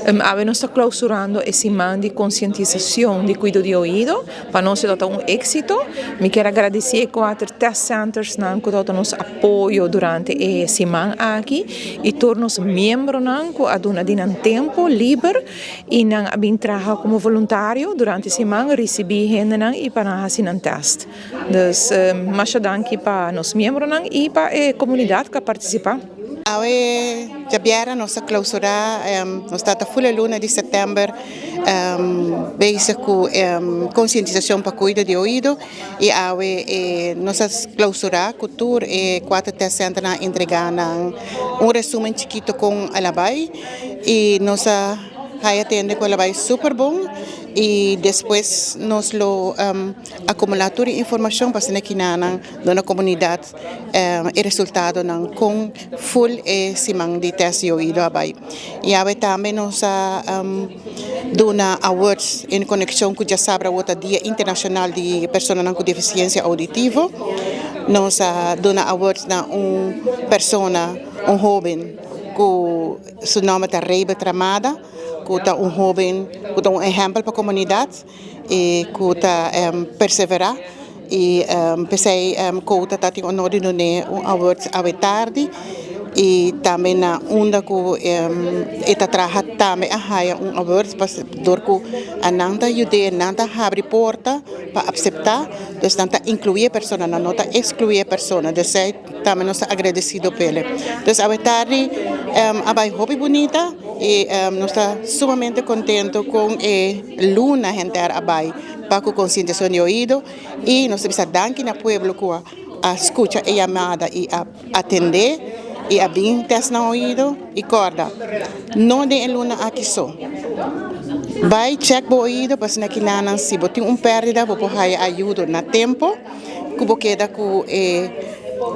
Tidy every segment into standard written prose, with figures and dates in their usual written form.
A nos está clausurando esse man de conscientização de cuidado de ouvido. Para nós é um êxito. Me quero agradecer a test centers que nos apoio durante esse man aqui e tornos membros que adunam tempo livre e não abin trabalho como voluntário durante esse man recebi gente e para fazer um teste. Então, mais danke para nos membros e para a comunidade que participa. Awe jabiara nossa clausura nos data full luna de setembro bezig com conscientização para cuidar de ouvido e awe nossa clausura cultura e 4 test center na entregar resumen chiquito com alabai e nossa hay atende com alabai super bom e depois nos lo acumulador de informação para ser que na comunidade e resultado com full simang de teste de ouvido abai e abe também nos dona awards em conexão com já sabra o dia internacional de pessoas com deficiência auditiva nos dona awards na persona jovem com seu nome é Reiba Tramada que jovem, que é exemplo para a comunidade e que perseverar e pensei que está honor de award à tarde e também na onda que está trabalhando também a award para dor que ananda ajuda nada abre porta para aceitar então nada incluir pessoa não nota excluir pessoa então também nós agradecido pelo então à tarde abai hobby bonita e nós está sumamente contento com a luna gente abai para com conscientização de ouvido e nós precisamos dar na pueblo que a escuta e chamada e a atender e abrir teste no ouvido e corda não de luna aqui só vai check o ouvido para se que não se botar perda vou poder ajuda na tempo que vou queda com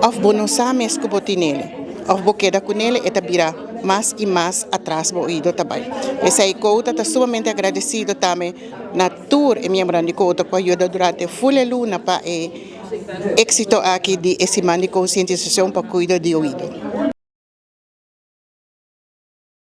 of bonosa mes que botar nele of vou queda com ele e vira mais e mais atrás do ouvido também esse aí Couta está sumamente agradecido também na tour e membro de Couta que ajuda durante full luna para êxito aqui de esse man de conscientização para cuidar de ouvido.